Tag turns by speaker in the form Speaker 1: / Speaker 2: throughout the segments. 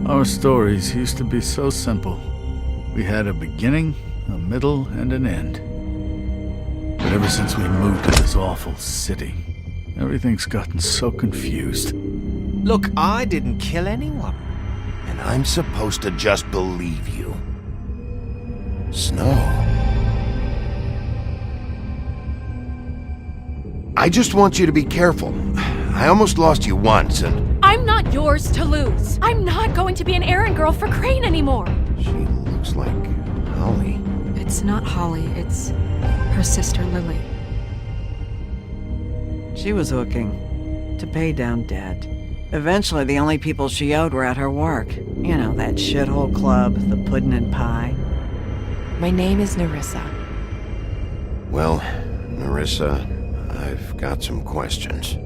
Speaker 1: Our stories used to be so simple. We had a beginning, a middle, and an end. But ever since we moved to this awful city, everything's gotten so confused.
Speaker 2: Look, I didn't kill anyone.
Speaker 3: And I'm supposed to just believe you. Snow. I just want you to be careful. I almost lost you once, and...
Speaker 4: I'm not yours to lose. I'm not going to be an errand girl for Crane anymore.
Speaker 3: She looks like Holly.
Speaker 5: It's not Holly, it's her sister Lily.
Speaker 6: She was hooking to pay down debt. Eventually, the only people she owed were at her work. You know, that shithole club, the puddin' and pie.
Speaker 5: My name is Nerissa.
Speaker 3: Well, Nerissa, I've got some questions.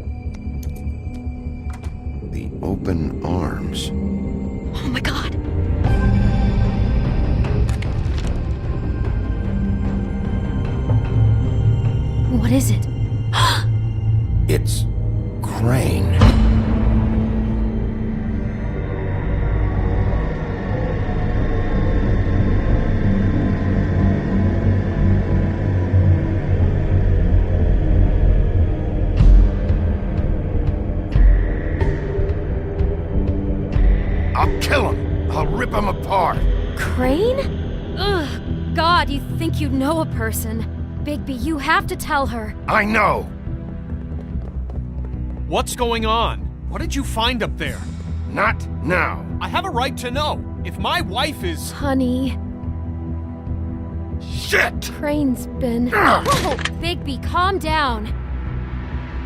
Speaker 3: The open arms.
Speaker 4: Oh my god. What is it?
Speaker 3: It's Crane. I'll kill him. I'll rip him apart.
Speaker 4: Crane? Ugh. God, you think you know a person. Bigby, you have to tell her.
Speaker 3: I know.
Speaker 2: What's going on? What did you find up there?
Speaker 3: Not now.
Speaker 2: I have a right to know. If my wife is...
Speaker 4: Honey,
Speaker 3: Shit!
Speaker 4: Crane's been... Whoa! Bigby, calm down.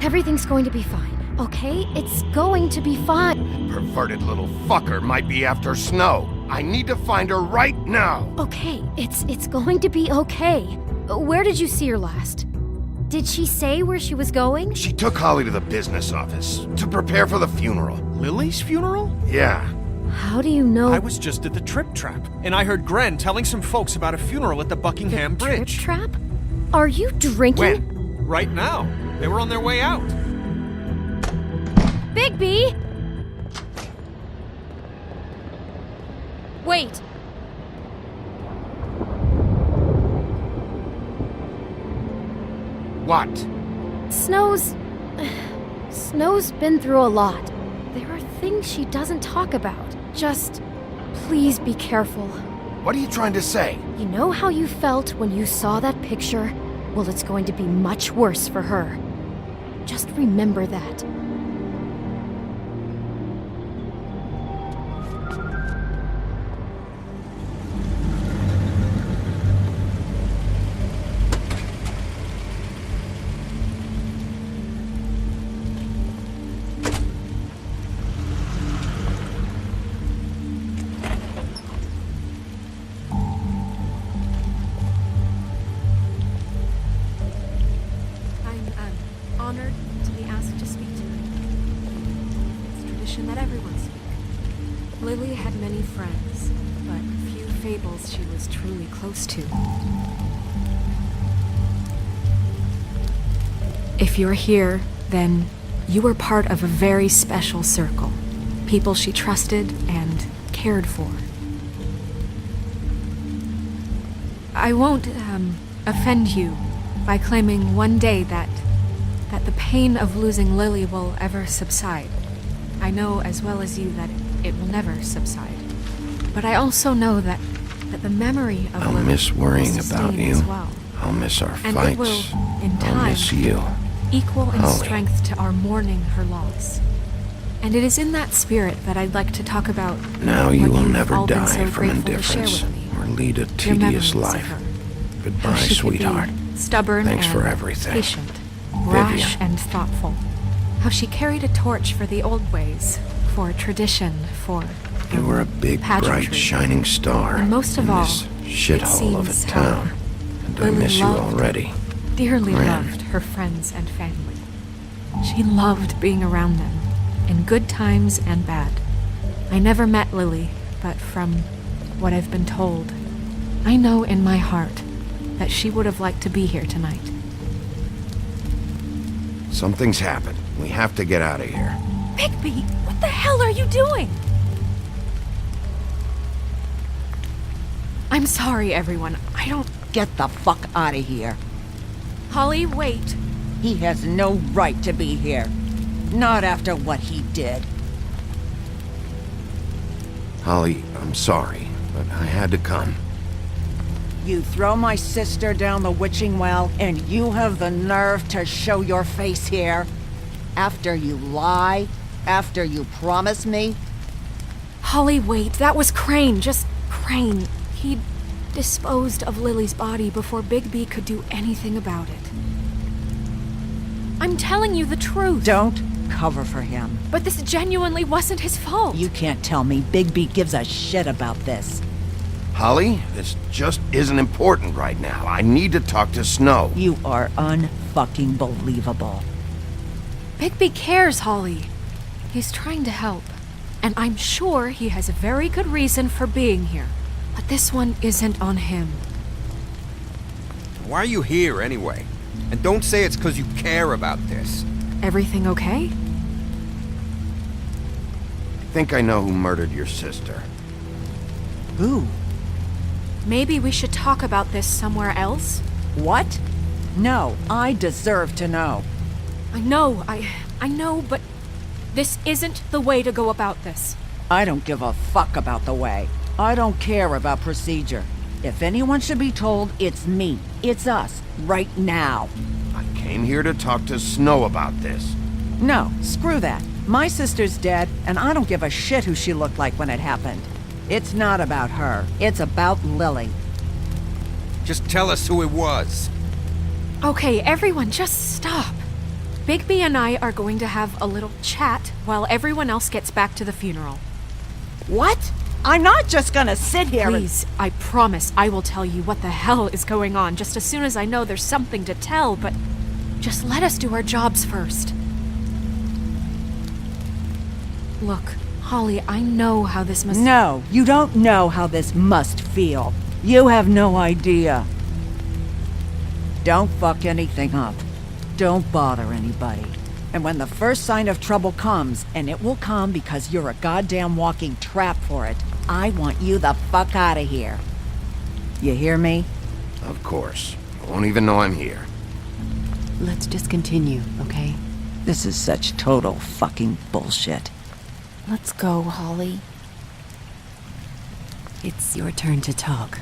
Speaker 4: Everything's going to be fine, okay? It's going to be fine.
Speaker 3: Perverted little fucker might be after Snow. I need to find her right now.
Speaker 4: Okay, it's going to be okay. Where did you see her last? Did she say where she was going?
Speaker 3: She took Holly to the business office to prepare for the funeral.
Speaker 2: Lily's funeral?
Speaker 3: Yeah.
Speaker 4: How do you know?
Speaker 2: I was just at the Trip Trap, and I heard Gren telling some folks about a funeral at the Buckingham
Speaker 4: the
Speaker 2: Bridge.
Speaker 4: Trip Trap? Are you drinking?
Speaker 3: When?
Speaker 2: Right now. They were on their way out.
Speaker 4: Bigby! Wait.
Speaker 3: What?
Speaker 4: Snow's been through a lot. There are things she doesn't talk about. Just, please be careful.
Speaker 3: What are you trying to say?
Speaker 4: You know how you felt when you saw that picture? Well, it's going to be much worse for her. Just remember that.
Speaker 5: Honored to be asked to speak tonight. It's tradition that everyone speak. Lily had many friends, but few fables she was truly close to. If you're here, then you were part of a very special circle. People she trusted and cared for. I won't, offend you by claiming one day that the pain of losing Lily will ever subside. I know as well as you that it will never subside. But I also know that the memory of
Speaker 3: I'll
Speaker 5: Lily
Speaker 3: miss worrying
Speaker 5: will sustain
Speaker 3: about you.
Speaker 5: as well.
Speaker 3: I'll miss our
Speaker 5: And
Speaker 3: fights.
Speaker 5: it will, in
Speaker 3: I'll
Speaker 5: time,
Speaker 3: miss you.
Speaker 5: equal in
Speaker 3: Holly.
Speaker 5: strength to our mourning her loss. And it is in that spirit that I'd like to talk about
Speaker 3: Now you
Speaker 5: what
Speaker 3: will
Speaker 5: you've
Speaker 3: never
Speaker 5: all been
Speaker 3: die
Speaker 5: so
Speaker 3: from
Speaker 5: grateful to share
Speaker 3: indifference
Speaker 5: with me.
Speaker 3: or lead a
Speaker 5: Your
Speaker 3: tedious
Speaker 5: memories of
Speaker 3: life.
Speaker 5: her.
Speaker 3: Goodbye,
Speaker 5: How she could be
Speaker 3: sweetheart.
Speaker 5: stubborn
Speaker 3: Thanks
Speaker 5: and
Speaker 3: for everything.
Speaker 5: patient, rash
Speaker 3: Vivian.
Speaker 5: and thoughtful. How she carried a torch for the old ways, for tradition, for
Speaker 3: You were a big,
Speaker 5: pageantry.
Speaker 3: bright, shining star
Speaker 5: And most of
Speaker 3: in
Speaker 5: all,
Speaker 3: this shithole of a
Speaker 5: seems how
Speaker 3: town. And I
Speaker 5: Lily
Speaker 3: miss you
Speaker 5: loved-
Speaker 3: already.
Speaker 5: dearly
Speaker 3: Gren.
Speaker 5: loved her friends and family. She loved being around them, in good times and bad. I never met Lily, but from what I've been told, I know in my heart that she would have liked to be here tonight.
Speaker 3: Something's happened. We have to get out of here.
Speaker 5: Bigby, what the hell are you doing? I'm sorry, everyone. I don't...
Speaker 7: Get the fuck out of here.
Speaker 5: Holly, wait.
Speaker 7: He has no right to be here. Not after what he did.
Speaker 3: Holly, I'm sorry, but I had to come.
Speaker 7: You throw my sister down the witching well, and you have the nerve to show your face here? After you lie? After you promise me?
Speaker 5: Holly, wait. That was Crane. Just Crane. He disposed of Lily's body before Bigby could do anything about it. I'm telling you the truth.
Speaker 7: Don't cover for him.
Speaker 5: But this genuinely wasn't his fault.
Speaker 7: You can't tell me Bigby gives a shit about this.
Speaker 3: Holly, this just isn't important right now. I need to talk to Snow.
Speaker 7: You are unfucking believable.
Speaker 5: Bigby cares, Holly. He's trying to help. And I'm sure he has a very good reason for being here. But this one isn't on him.
Speaker 8: Why are you here, anyway? And don't say it's because you care about this.
Speaker 5: Everything okay?
Speaker 3: I think I know who murdered your sister.
Speaker 7: Who?
Speaker 5: Maybe we should talk about this somewhere else?
Speaker 7: What? No, I deserve to know.
Speaker 5: I know, but this isn't the way to go about this.
Speaker 7: I don't give a fuck about the way. I don't care about procedure. If anyone should be told, it's me. It's us. Right now.
Speaker 3: I came here to talk to Snow about this.
Speaker 7: No, screw that. My sister's dead, and I don't give a shit who she looked like when it happened. It's not about her. It's about Lily.
Speaker 8: Just tell us who it was.
Speaker 5: Okay, everyone, just stop. Bigby and I are going to have a little chat while everyone else gets back to the funeral.
Speaker 7: What? I'm not just gonna sit here
Speaker 5: Please, I promise I will tell you what the hell is going on just as soon as I know there's something to tell, but just let us do our jobs first. Look, Holly, I know how this must...
Speaker 7: No, you don't know how this must feel. You have no idea. Don't fuck anything up. Don't bother anybody. And when the first sign of trouble comes, and it will come because you're a goddamn walking trap for it, I want you the fuck out of here. You hear me?
Speaker 3: Of course. I won't even know I'm here.
Speaker 9: Let's just continue, okay?
Speaker 7: This is such total fucking bullshit.
Speaker 9: Let's go, Holly. It's your turn to talk.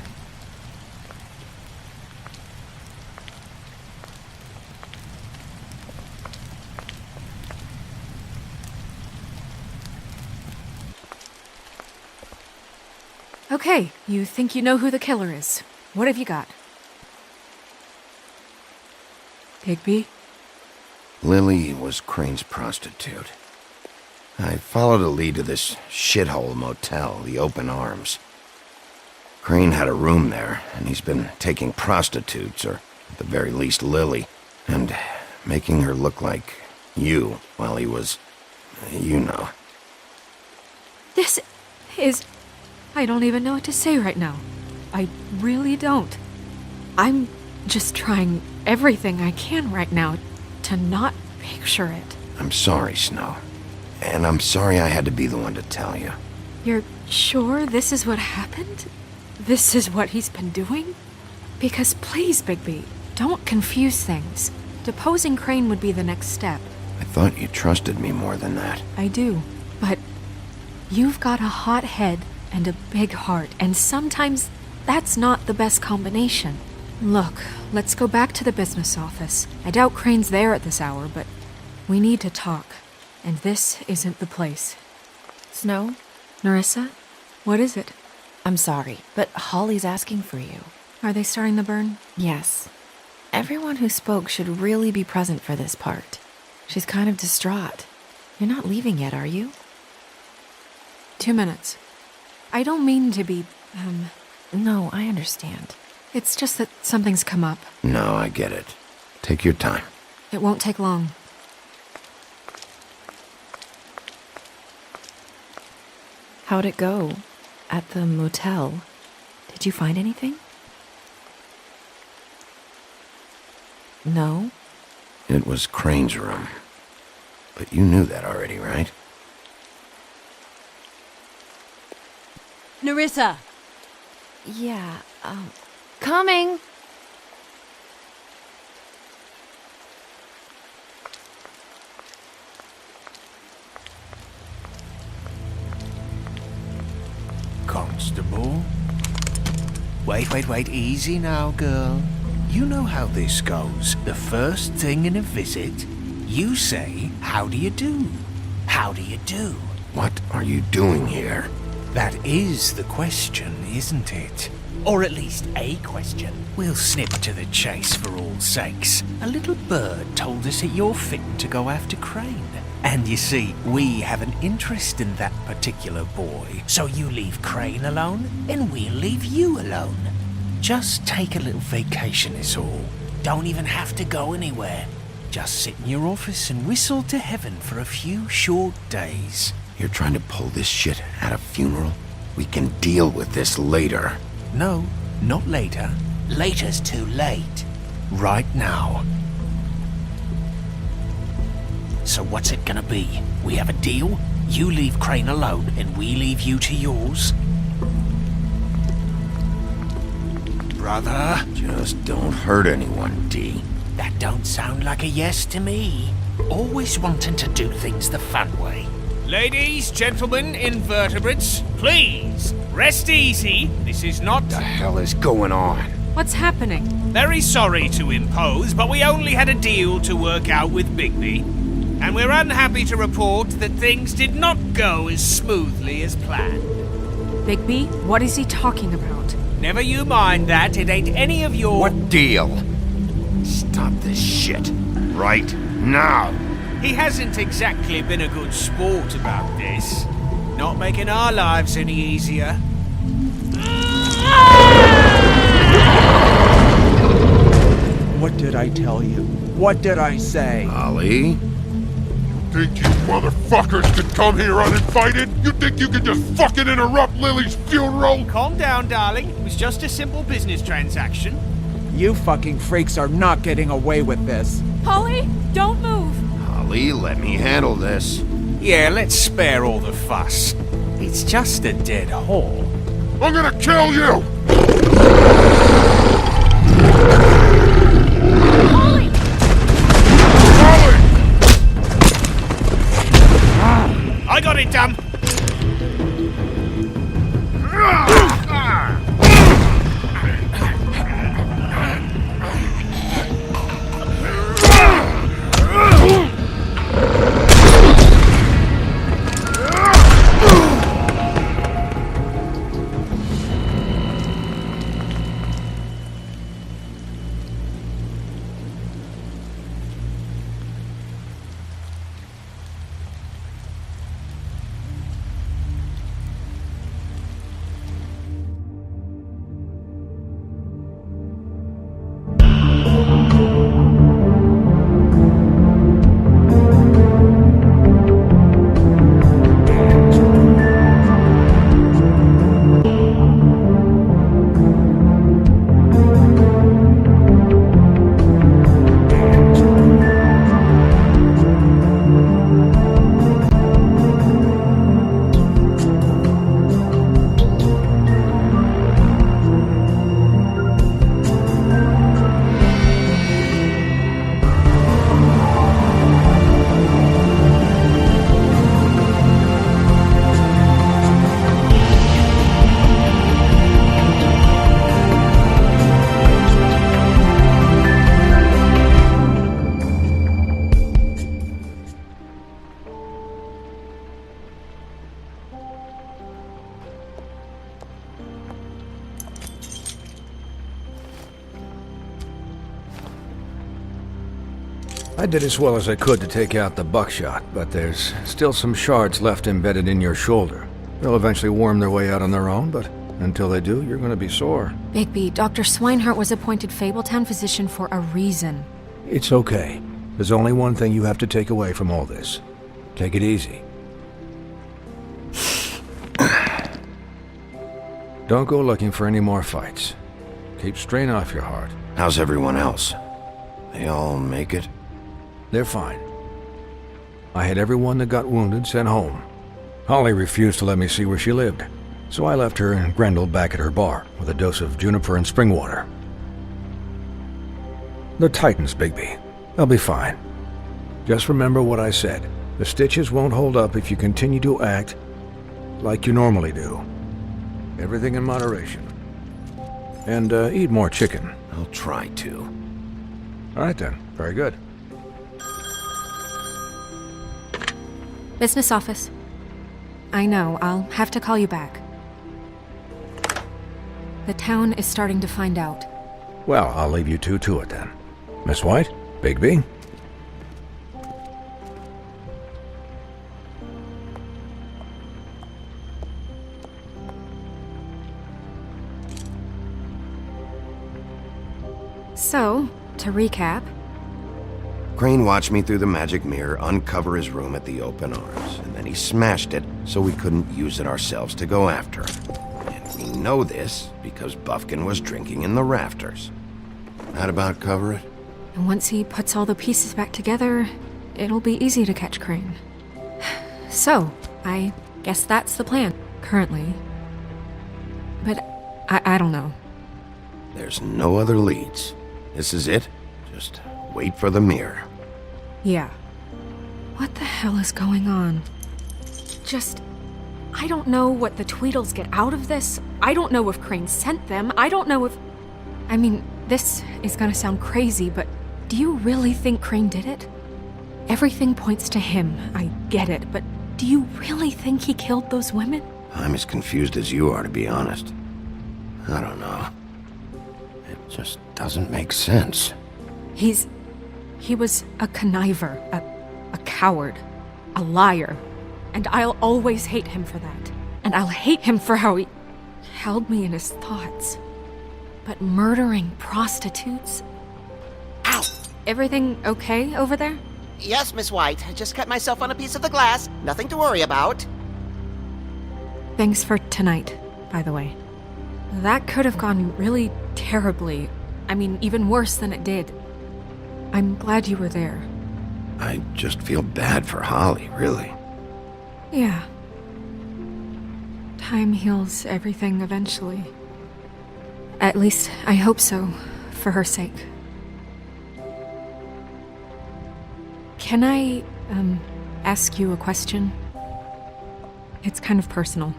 Speaker 5: Okay, you think you know who the killer is. What have you got? Bigby?
Speaker 3: Lily was Crane's prostitute. I followed a lead to this shithole motel, the Open Arms. Crane had a room there, and he's been taking prostitutes, or at the very least Lily, and making her look like you while he was, you know.
Speaker 5: This is... I don't even know what to say right now. I really don't. I'm just trying everything I can right now to not picture it.
Speaker 3: I'm sorry, Snow. And I'm sorry I had to be the one to tell you.
Speaker 5: You're sure this is what happened? This is what he's been doing? Because please, Bigby, don't confuse things. Deposing Crane would be the next step.
Speaker 3: I thought you trusted me more than that.
Speaker 5: I do, but you've got a hot head and a big heart, and sometimes that's not the best combination. Look, let's go back to the business office. I doubt Crane's there at this hour, but we need to talk, and this isn't the place.
Speaker 9: Snow?
Speaker 5: Nerissa? What is it?
Speaker 9: I'm sorry, but Holly's asking for you.
Speaker 5: Are they starting the burn?
Speaker 9: Yes. Everyone who spoke should really be present for this part. She's kind of distraught. You're not leaving yet, are you?
Speaker 5: 2 minutes. I don't mean to be,
Speaker 9: No, I understand.
Speaker 5: It's just that something's come up.
Speaker 3: No, I get it. Take your time.
Speaker 5: It won't take long.
Speaker 9: How'd it go? At the motel? Did you find anything? No?
Speaker 3: It was Crane's room. But you knew that already, right?
Speaker 10: Nerissa!
Speaker 9: Yeah,
Speaker 4: Coming!
Speaker 10: Constable? Wait, easy now, girl. You know how this goes. The first thing in a visit, you say, how do you do? How do you do?
Speaker 3: What are you doing here?
Speaker 10: That is the question, isn't it? Or at least a question. We'll snip to the chase for all sakes. A little bird told us that you're fitting to go after Crane. And you see, we have an interest in that particular boy. So you leave Crane alone, and we'll leave you alone. Just take a little vacation is all. Don't even have to go anywhere. Just sit in your office and whistle to heaven for a few short days.
Speaker 3: You're trying to pull this shit at a funeral? We can deal with this later.
Speaker 10: No, not later. Later's too late. Right now. So what's it gonna be? We have a deal? You leave Crane alone, and we leave you to yours? Brother?
Speaker 3: Just don't hurt anyone, Dee.
Speaker 10: That don't sound like a yes to me. Always wanting to do things the fun way. Ladies, gentlemen, invertebrates, please, rest easy. This is not...
Speaker 3: The hell is going on?
Speaker 5: What's happening?
Speaker 10: Very sorry to impose, but we only had a deal to work out with Bigby. And we're unhappy to report that things did not go as smoothly as planned.
Speaker 5: Bigby, what is he talking about?
Speaker 10: Never you mind that, it ain't any of your...
Speaker 3: What deal? Stop this shit. Right now.
Speaker 10: He hasn't exactly been a good sport about this. Not making our lives any easier.
Speaker 11: What did I tell you? What did I say?
Speaker 3: Ollie?
Speaker 12: Think you motherfuckers could come here uninvited? You think you could just fucking interrupt Lily's funeral?
Speaker 10: Calm down, darling. It was just a simple business transaction.
Speaker 11: You fucking freaks are not getting away with this.
Speaker 5: Polly, don't move!
Speaker 3: Ollie, let me handle this.
Speaker 10: Yeah, let's spare all the fuss. It's just a dead hole.
Speaker 12: I'm gonna kill you!
Speaker 5: Polly!
Speaker 10: I got it, Dum!
Speaker 13: I did as well as I could to take out the buckshot, but there's still some shards left embedded in your shoulder. They'll eventually worm their way out on their own, but until they do, you're gonna be sore.
Speaker 5: Bigby, Dr. Swinehart was appointed Fabletown physician for a reason.
Speaker 13: It's okay. There's only one thing you have to take away from all this. Take it easy. Don't go looking for any more fights. Keep strain off your heart.
Speaker 3: How's everyone else? They all make it?
Speaker 13: They're fine. I had everyone that got wounded sent home. Holly refused to let me see where she lived, So I left her and Grendel back at her bar with a dose of juniper and spring water. The Titans, Bigby. They'll be fine. Just remember what I said. The stitches won't hold up if you continue to act like you normally do. Everything in moderation. And eat more chicken.
Speaker 3: I'll try to.
Speaker 13: All right then. Very good.
Speaker 5: Business office. I know, I'll have to call you back. The town is starting to find out.
Speaker 13: Well, I'll leave you two to it then. Miss White? Bigby?
Speaker 5: So, to recap,
Speaker 3: Crane watched me through the magic mirror uncover his room at the open arms, and then he smashed it so we couldn't use it ourselves to go after him. And we know this because Buffkin was drinking in the rafters. That about cover it?
Speaker 5: and once he puts all the pieces back together, it'll be easy to catch Crane. So, I guess that's the plan, currently. But I don't know.
Speaker 3: There's no other leads. This is it. Just wait for the mirror.
Speaker 5: Yeah. What the hell is going on? I don't know what the Tweedles get out of this. I don't know if Crane sent them. I don't know if... I mean, this is gonna sound crazy, but do you really think Crane did it? Everything points to him. I get it, but do you really think he killed those women?
Speaker 3: I'm as confused as you are, to be honest. I don't know. It just doesn't make sense.
Speaker 5: He was a conniver, a coward, a liar. And I'll always hate him for that. And I'll hate him for how he held me in his thoughts. But murdering prostitutes?
Speaker 14: Ow!
Speaker 5: Everything okay over there?
Speaker 14: Yes, Miss White. I just cut myself on a piece of the glass. Nothing to worry about.
Speaker 5: Thanks for tonight, by the way. That could have gone really terribly. I mean, even worse than it did. I'm glad you were there.
Speaker 3: I just feel bad for Holly, really.
Speaker 5: Yeah. Time heals everything eventually. At least, I hope so, for her sake. Can I, ask you a question? It's kind of personal.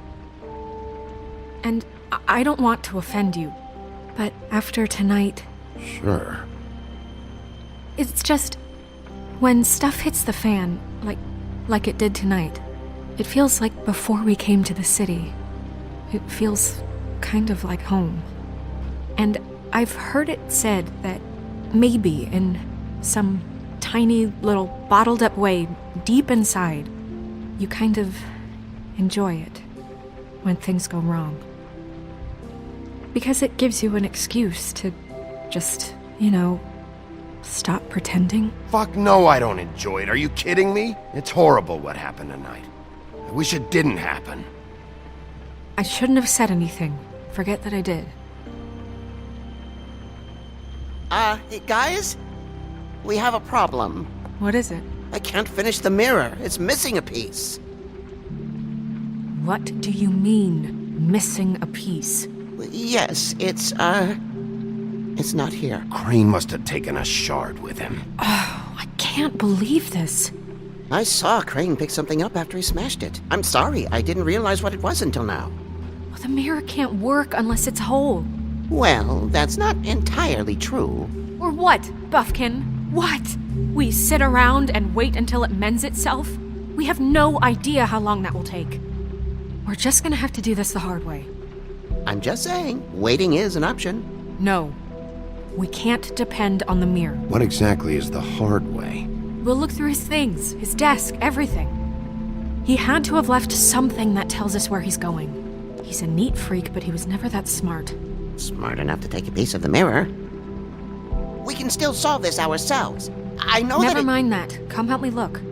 Speaker 5: And I don't want to offend you, but after tonight...
Speaker 3: Sure.
Speaker 5: It's just... when stuff hits the fan, like it did tonight, it feels like before we came to the city. It feels kind of like home. And I've heard it said that maybe in some tiny little bottled up way deep inside, you kind of enjoy it when things go wrong. Because it gives you an excuse to just, stop pretending.
Speaker 3: Fuck no, I don't enjoy it. Are you kidding me? It's horrible what happened tonight. I wish it didn't happen.
Speaker 5: I shouldn't have said anything. Forget that I did.
Speaker 14: Hey, guys? We have a problem.
Speaker 5: What is it?
Speaker 14: I can't finish the mirror. It's missing a piece.
Speaker 5: What do you mean, missing a piece?
Speaker 14: Yes, it's not here.
Speaker 3: Crane must have taken a shard with him.
Speaker 5: Oh, I can't believe this.
Speaker 14: I saw Crane pick something up after he smashed it. I'm sorry, I didn't realize what it was until now.
Speaker 5: Well, the mirror can't work unless it's whole.
Speaker 14: Well, that's not entirely true.
Speaker 5: Or what, Buffkin? What? We sit around and wait until it mends itself? We have no idea how long that will take. We're just gonna have to do this the hard way.
Speaker 14: I'm just saying, waiting is an option.
Speaker 5: No. We can't depend on the mirror.
Speaker 3: What exactly is the hard way?
Speaker 5: We'll look through his things, his desk, everything. He had to have left something that tells us where he's going. He's a neat freak, but he was never that smart.
Speaker 14: Smart enough to take a piece of the mirror. We can still solve this ourselves. I know
Speaker 5: Never mind that. Come help me look.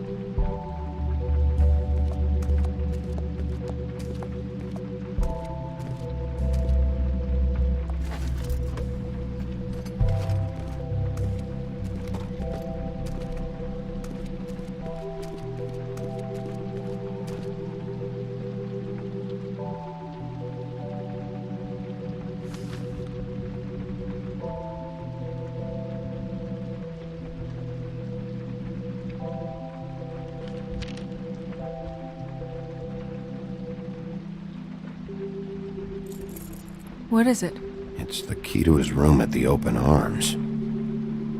Speaker 5: What is it?
Speaker 3: It's the key to his room at the Open Arms.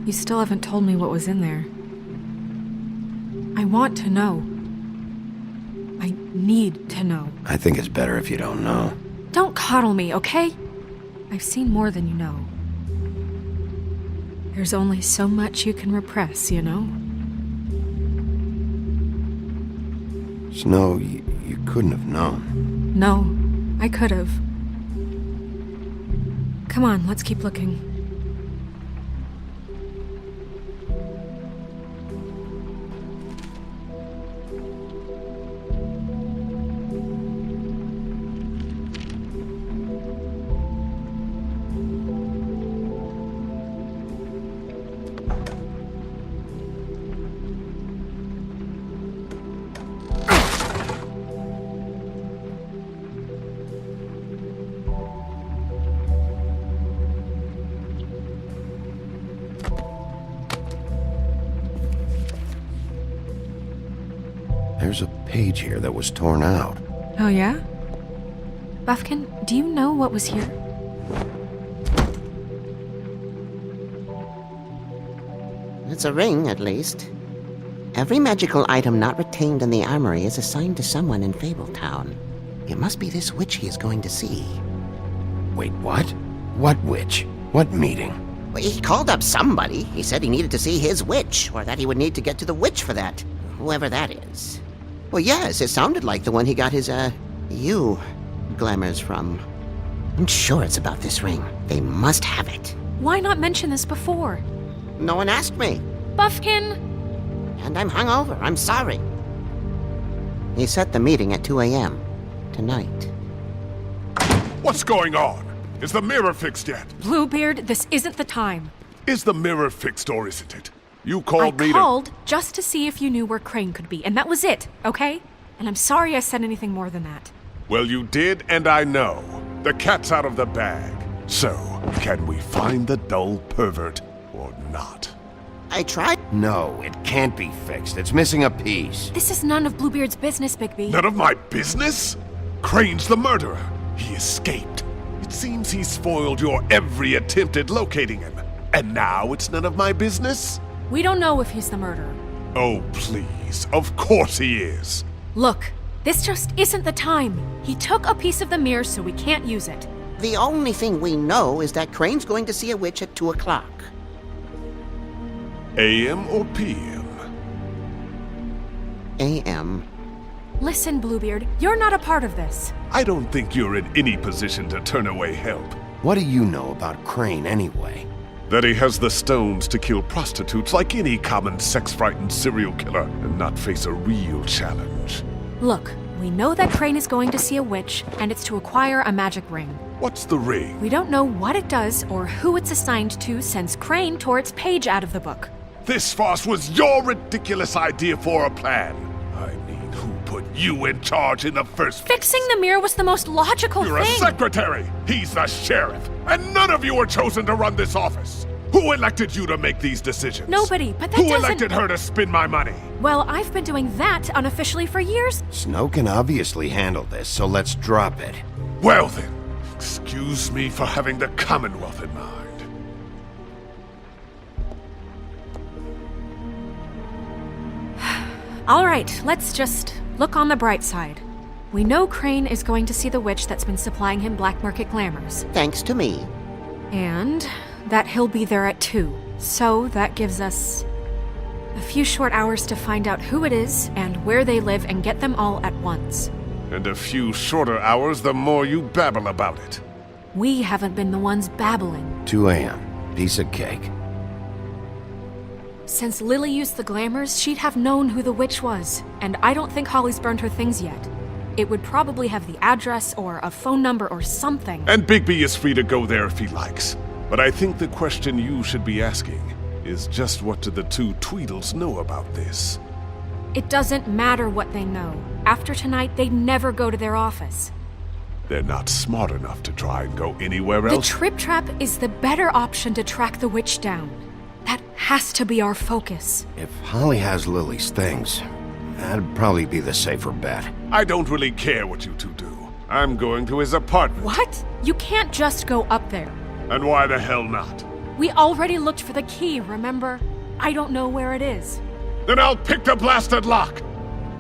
Speaker 5: You still haven't told me what was in there. I want to know. I need to know.
Speaker 3: I think it's better if you don't know.
Speaker 5: Don't coddle me, okay? I've seen more than you know. There's only so much you can repress, you know?
Speaker 3: Snow, you couldn't have known.
Speaker 5: No, I could have. Come on, let's keep looking.
Speaker 3: There's a page here that was torn out.
Speaker 5: Oh, yeah? Buffkin, do you know what was here?
Speaker 14: It's a ring, at least. Every magical item not retained in the armory is assigned to someone in Fabletown. It must be this witch he is going to see.
Speaker 3: Wait, what? What witch? What meeting?
Speaker 14: Well, he called up somebody. He said he needed to see his witch, or that he would need to get to the witch for that. Whoever that is. Well, yes, it sounded like the one he got his, glamours from. I'm sure it's about this ring. They must have it.
Speaker 5: Why not mention this before?
Speaker 14: No one asked me.
Speaker 5: Buffkin!
Speaker 14: And I'm hungover. I'm sorry. He set the meeting at 2 a.m. tonight.
Speaker 12: What's going on? Is the mirror fixed yet?
Speaker 5: Bluebeard, this isn't the time.
Speaker 12: Is the mirror fixed or isn't it? You called me
Speaker 5: I called just to see if you knew where Crane could be, and that was it, okay? And I'm sorry I said anything more than that.
Speaker 12: Well, you did, and I know. The cat's out of the bag. So, can we find the dull pervert or not?
Speaker 14: I tried.
Speaker 3: No, it can't be fixed. It's missing a piece.
Speaker 5: This is none of Bluebeard's business, Bigby.
Speaker 12: None of my business? Crane's the murderer. He escaped. It seems he spoiled your every attempt at locating him. And now it's none of my business?
Speaker 5: We don't know if he's the murderer.
Speaker 12: Oh, please. Of course he is.
Speaker 5: Look, this just isn't the time. He took a piece of the mirror, so we can't use it.
Speaker 14: The only thing we know is that Crane's going to see a witch at 2 o'clock.
Speaker 12: AM or PM?
Speaker 14: AM.
Speaker 5: Listen, Bluebeard, you're not a part of this.
Speaker 12: I don't think you're in any position to turn away help.
Speaker 3: What do you know about Crane anyway?
Speaker 12: That he has the stones to kill prostitutes like any common sex-frightened serial killer and not face a real challenge.
Speaker 5: Look, we know that Crane is going to see a witch, and it's to acquire a magic ring.
Speaker 12: What's the ring?
Speaker 5: We don't know what it does or who it's assigned to since Crane tore its page out of the book.
Speaker 12: This farce was your ridiculous idea for a plan. I mean, who put you in charge in the first place?
Speaker 5: Fixing the mirror was the most logical
Speaker 12: You're
Speaker 5: thing.
Speaker 12: a secretary! He's the sheriff! And none of you were chosen to run this office! Who elected you to make these decisions?
Speaker 5: Nobody, but that
Speaker 12: Who
Speaker 5: doesn't...
Speaker 12: elected her to spend my money?
Speaker 5: Well, I've been doing that unofficially for years.
Speaker 3: Snow can obviously handle this, so let's drop it.
Speaker 12: Well then, excuse me for having the Commonwealth in mind.
Speaker 5: All right, let's just look on the bright side. We know Crane is going to see the witch that's been supplying him black market glamours.
Speaker 14: Thanks to me.
Speaker 5: And that he'll be there at 2. So that gives us a few short hours to find out who it is and where they live and get them all at once.
Speaker 12: And a few shorter hours the more you babble about it.
Speaker 5: We haven't been the ones babbling.
Speaker 3: 2 a.m. Piece of cake.
Speaker 5: Since Lily used the glamours, she'd have known who the witch was, and I don't think Holly's burned her things yet. It would probably have the address or a phone number or something.
Speaker 12: And Bigby is free to go there if he likes. But I think the question you should be asking is just what do the two Tweedles know about this?
Speaker 5: It doesn't matter what they know. After tonight, they'd never go to their office.
Speaker 12: They're not smart enough to try and go anywhere else.
Speaker 5: The Trip Trap is the better option to track the witch down. That has to be our focus.
Speaker 3: If Holly has Lily's things, that'd probably be the safer bet.
Speaker 12: I don't really care what you two do. I'm going to his apartment.
Speaker 5: What? You can't just go up there.
Speaker 12: And why the hell not?
Speaker 5: We already looked for the key, remember? I don't know where it is.
Speaker 12: Then I'll pick the blasted lock!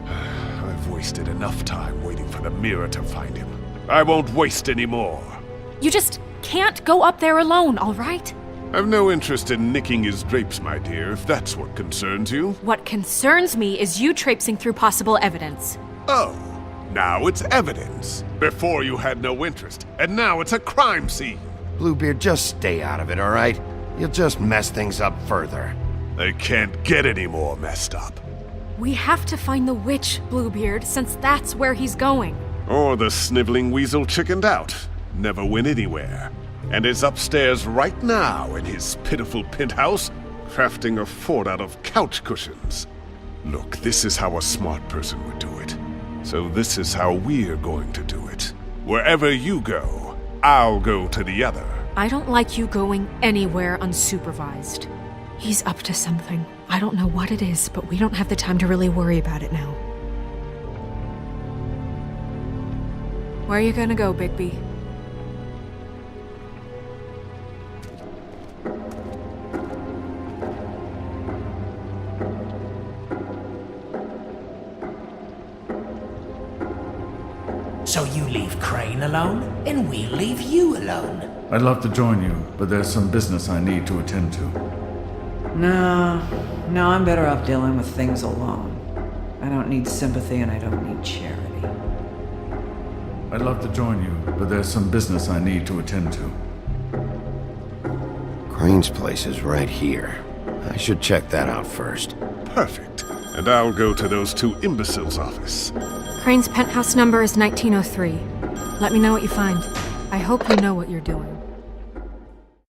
Speaker 12: I've wasted enough time waiting for the mirror to find him. I won't waste any more.
Speaker 5: You just can't go up there alone, all right?
Speaker 12: I've no interest in nicking his drapes, my dear, if that's what concerns you.
Speaker 5: What concerns me is you traipsing through possible evidence.
Speaker 12: Oh, now it's evidence. Before you had no interest, and now it's a crime scene.
Speaker 3: Bluebeard, just stay out of it, all right? You'll just mess things up further.
Speaker 12: They can't get any more messed up.
Speaker 5: We have to find the witch, Bluebeard, since that's where he's going.
Speaker 12: Or the sniveling weasel chickened out. Never went anywhere. And is upstairs right now in his pitiful penthouse, crafting a fort out of couch cushions. Look, this is how a smart person would do it. So this is how we're going to do it. Wherever you go, I'll go to the other.
Speaker 5: I don't like you going anywhere unsupervised. He's up to something. I don't know what it is, but we don't have the time to really worry about it now. Where are you gonna go, Bigby?
Speaker 10: So you leave Crane alone, and we'll leave you alone.
Speaker 1: I'd love to join you, but there's some business I need to attend to.
Speaker 6: No, I'm better off dealing with things alone. I don't need sympathy and I don't need charity.
Speaker 1: I'd love to join you, but there's some business I need to attend to.
Speaker 3: Crane's place is right here. I should check that out first.
Speaker 12: Perfect. And I'll go to those two imbeciles' office.
Speaker 5: Crane's penthouse number is 1903. Let me know what you find. I hope you know what you're doing.